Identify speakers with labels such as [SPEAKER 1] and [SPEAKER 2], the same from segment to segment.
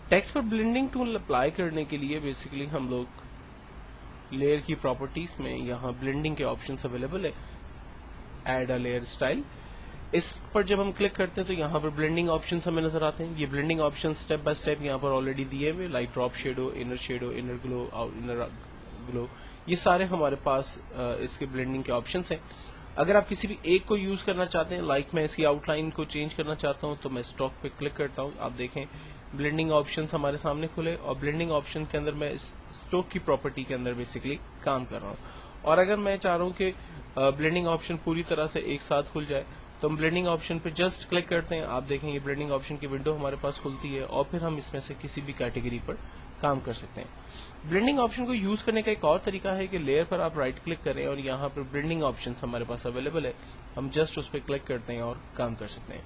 [SPEAKER 1] Text पर blending tool apply करने के लिए बेसिकली हम लोग लेयर की प्रॉपर्टीज में यहाँ ब्लेंडिंग के ऑप्शंस अवेलेबल है, एड अ लेयर स्टाइल। इस पर जब हम क्लिक करते हैं तो यहाँ पर ब्लेंडिंग ऑप्शंस हमें नजर आते हैं। ये blending option step by step यहाँ पर ऑलरेडी दिए हुए, like drop shadow, inner glow और इनर ग्लो, ये सारे हमारे पास इसके ब्लेंडिंग के ऑप्शंस हैं। अगर आप किसी भी एक को यूज करना चाहते हैं, लाइक मैं इसकी आउटलाइन को चेंज करना चाहता हूं, तो मैं स्टॉक पे क्लिक करता हूं। आप देखें ब्लेंडिंग ऑप्शंस हमारे सामने खुले और ब्लेंडिंग ऑप्शन के अंदर मैं स्टॉक की प्रॉपर्टी के अंदर बेसिकली काम कर रहा हूं। और अगर मैं चाह रहा हूं कि ब्लेंडिंग ऑप्शन पूरी तरह से एक साथ खुल जाए तो हम ब्लेंडिंग ऑप्शन पे जस्ट क्लिक करते हैं। आप देखें ये ब्लेंडिंग ऑप्शन की विंडो हमारे पास खुलती है और फिर हम इसमें से किसी भी कैटेगरी पर काम कर सकते हैं। ब्लेंडिंग ऑप्शन को यूज करने का एक और तरीका है कि लेयर पर आप राइट क्लिक करें और यहाँ पर ब्लेंडिंग ऑप्शन हमारे पास अवेलेबल है, हम जस्ट उस पर क्लिक करते हैं और काम कर सकते हैं।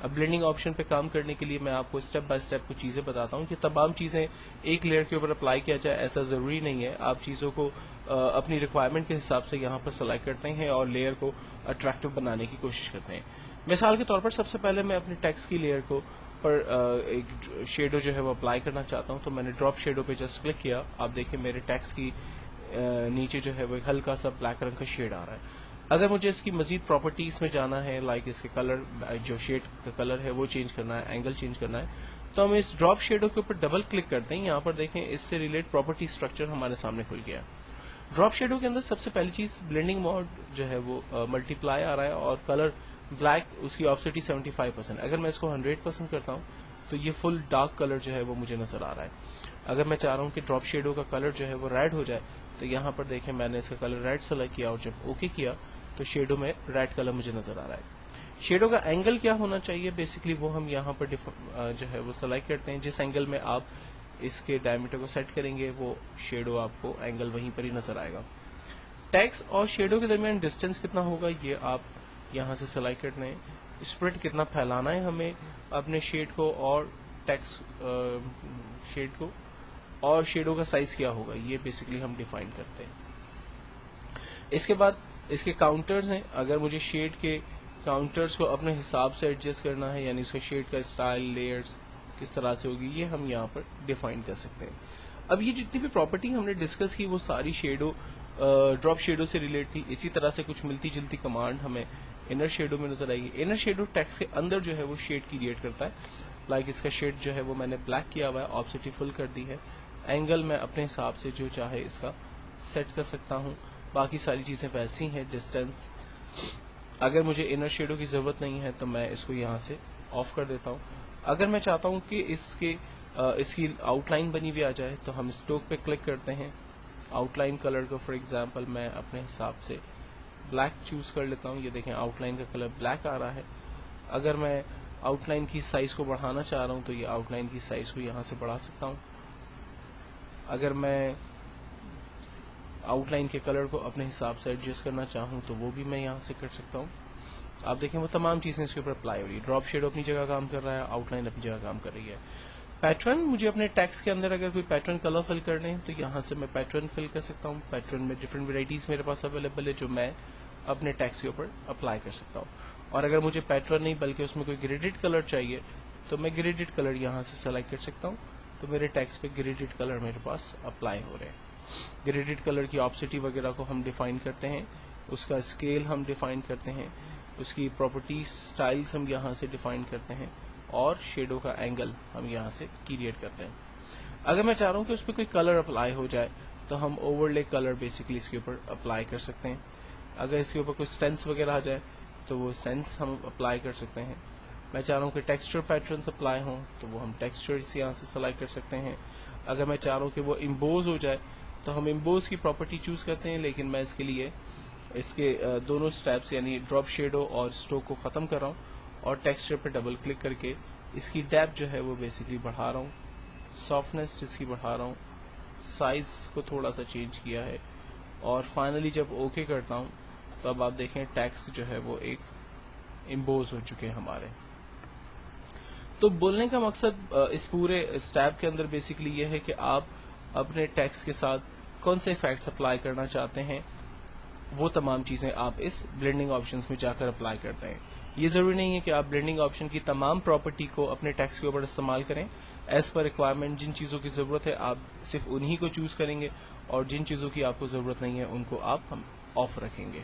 [SPEAKER 1] अब ब्लेंडिंग ऑप्शन पे काम करने के लिए मैं आपको स्टेप बाय स्टेप कुछ चीजें बताता हूँ कि तमाम चीजें एक लेयर के ऊपर अप्लाई किया जाए ऐसा जरूरी नहीं है। आप चीजों को अपनी रिक्वायरमेंट के हिसाब से यहाँ पर सेलेक्ट करते हैं और लेयर को अट्रैक्टिव बनाने की कोशिश करते हैं। मिसाल के तौर पर सबसे पहले मैं अपने टेक्स्ट की लेयर को पर एक शेडो जो है वो अप्लाई करना चाहता हूं, तो मैंने ड्रॉप शेडो पे जस्ट क्लिक किया। आप देखें मेरे टेक्स्ट की नीचे जो है वो एक हल्का सा ब्लैक रंग का शेड आ रहा है। अगर मुझे इसकी मजीद प्रॉपर्टीज में जाना है, लाइक इसके कलर, जो शेड का कलर है वो चेंज करना है, एंगल चेंज करना है, तो हम इस ड्रॉप शेडो के ऊपर डबल क्लिक करते हैं। यहाँ पर देखें इससे रिलेटेड प्रॉपर्टी स्ट्रक्चर हमारे सामने खुल गया। ड्रॉप शेडो के अंदर सबसे पहली चीज ब्लेंडिंग मोड जो है वो मल्टीप्लाई आ रहा है और कलर ब्लैक, उसकी ऑफसेटी 75%। अगर मैं इसको 100% करता हूं तो ये फुल डार्क कलर जो है वो मुझे नजर आ रहा है। अगर मैं चाह रहा हूं कि ड्रॉप शेडो का कलर जो है वो रेड हो जाए तो यहाँ पर देखें मैंने इसका कलर रेड सेलेक्ट किया और जब ओके किया तो शेडो में रेड कलर मुझे नजर आ रहा है। शेडो का एंगल क्या होना चाहिए बेसिकली वो हम यहाँ पर जो है वो सेलेक्ट करते हैं। जिस एंगल में आप इसके डायमीटर को सेट करेंगे वो शेडो आपको एंगल वहीं पर ही नजर आएगा। टेक्स्ट और शेडो के दरमियान डिस्टेंस कितना होगा ये आप यहाँ से सेलेक्ट करते हैं। स्प्रेड कितना फैलाना है हमें अपने शेड को और टेक्स्ट शेड को, और शेडो का साइज क्या होगा ये बेसिकली हम डिफाइन करते हैं। इसके बाद इसके काउंटर्स हैं। अगर मुझे शेड के काउंटर्स को अपने हिसाब से एडजस्ट करना है, यानी उसके शेड का स्टाइल, लेयर्स किस तरह से होगी, ये हम यहाँ पर डिफाइन कर सकते हैं। अब ये जितनी भी प्रॉपर्टी हमने डिस्कस की वो सारी शेडो ड्रॉप शेडो से रिलेट थी। इसी तरह से कुछ मिलती जुलती कमांड हमें इनर शेडो में नजर आएगी। इनर शेडो टेक्स्ट के अंदर जो है वो शेड क्रिएट करता है। लाइक इसका शेड जो है वो मैंने ब्लैक किया हुआ है, ऑब्जेक्टिव फुल कर दी है। एंगल मैं अपने हिसाब से जो चाहे इसका सेट कर सकता हूँ। बाकी सारी चीजें वैसी हैं। डिस्टेंस, अगर मुझे इनर शेडो की जरूरत नहीं है तो मैं इसको यहाँ से ऑफ कर देता हूँ। अगर मैं चाहता हूँ कि इसकी आउटलाइन बनी हुई आ जाए तो हम स्ट्रोक पे क्लिक करते हैं। आउटलाइन कलर को फॉर एग्जांपल मैं अपने हिसाब से ब्लैक चूज कर लेता हूँ। ये देखें आउटलाइन का कलर ब्लैक आ रहा है। अगर मैं आउटलाइन की साइज को बढ़ाना चाह रहा हूँ तो ये आउटलाइन की साइज को यहाँ से बढ़ा सकता हूँ। अगर मैं आउटलाइन के कलर को अपने हिसाब से एडजस्ट करना चाहूँ तो वो भी मैं यहाँ से कर सकता हूँ। आप देखें वो तमाम चीजें इसके ऊपर अप्लाई हो रही है। ड्रॉप शेडो अपनी जगह काम कर रहा है, आउटलाइन अपनी जगह काम कर रही है। पैटर्न, मुझे अपने टेक्स्ट के अंदर अगर कोई पैटर्न कलर फिल करने हैं तो यहाँ से मैं पैटर्न फिल कर सकता हूँ। पैटर्न में डिफरेंट वेराइटीज मेरे पास अवेलेबल है जो मैं अपने टेक्स्ट के ऊपर अप्लाई कर सकता हूँ। और अगर मुझे पैटर्न नहीं बल्कि उसमें कोई ग्रेडेड कलर चाहिए तो मैं ग्रेडेड कलर यहाँ से सेलेक्ट कर सकता हूँ। तो मेरे टेक्स्ट पे ग्रेडेड कलर मेरे पास अप्लाई हो रहे हैं। ग्रेडेड कलर की ऑब्जेक्टिव वगैरह को हम डिफाइन करते हैं, उसका स्केल हम डिफाइन करते हैं, उसकी प्रॉपर्टीज स्टाइल्स हम यहाँ से डिफाइन करते हैं और शेडो का एंगल हम यहाँ से क्रिएट करते हैं। अगर मैं चाह रहा हूँ कि उस पर कोई कलर अप्लाई हो जाए तो हम ओवरले कलर बेसिकली इसके ऊपर अप्लाई कर सकते हैं। अगर इसके ऊपर कोई स्टेंस वगैरह आ जाए तो वो स्टेंस हम अप्लाई कर सकते हैं। मैं चाह रहा हूँ कि टेक्सचर पैटर्न्स अप्लाई हों तो वो हम टेक्सचर यहाँ से सेलेक्ट कर सकते हैं। अगर मैं चाह रहा हूँ कि वो इम्बोज हो जाए तो हम इम्बोज की प्रॉपर्टी चूज करते हैं, लेकिन मैं इसके लिए इसके दोनों स्टेप्स यानी ड्रॉप शेडो और स्ट्रोक को खत्म कर रहा हूँ और टेक्सचर पे डबल क्लिक करके इसकी डेप्थ जो है वो बेसिकली बढ़ा रहा हूँ, सॉफ्टनेस इसकी बढ़ा रहा हूँ, साइज को थोड़ा सा चेंज किया है और फाइनली जब ओके करता हूँ तो अब आप देखें टेक्स्ट जो है वो एक इम्बोज हो चुके हैं हमारे। तो बोलने का मकसद इस पूरे स्टेप के अंदर बेसिकली ये है कि आप अपने टेक्स्ट के साथ कौन से इफेक्ट्स अप्लाई करना चाहते हैं वो तमाम चीजें आप इस ब्लेंडिंग ऑप्शंस में जाकर अप्लाई करते हैं। یہ ضروری نہیں ہے کہ آپ بلینڈنگ آپشن کی تمام پراپرٹی کو اپنے ٹیکسٹ کے اوپر استعمال کریں. ایز پر ریکوائرمنٹ جن چیزوں کی ضرورت ہے آپ صرف انہی کو چوز کریں گے اور جن چیزوں کی آپ کو ضرورت نہیں ہے ان کو آپ آف رکھیں گے.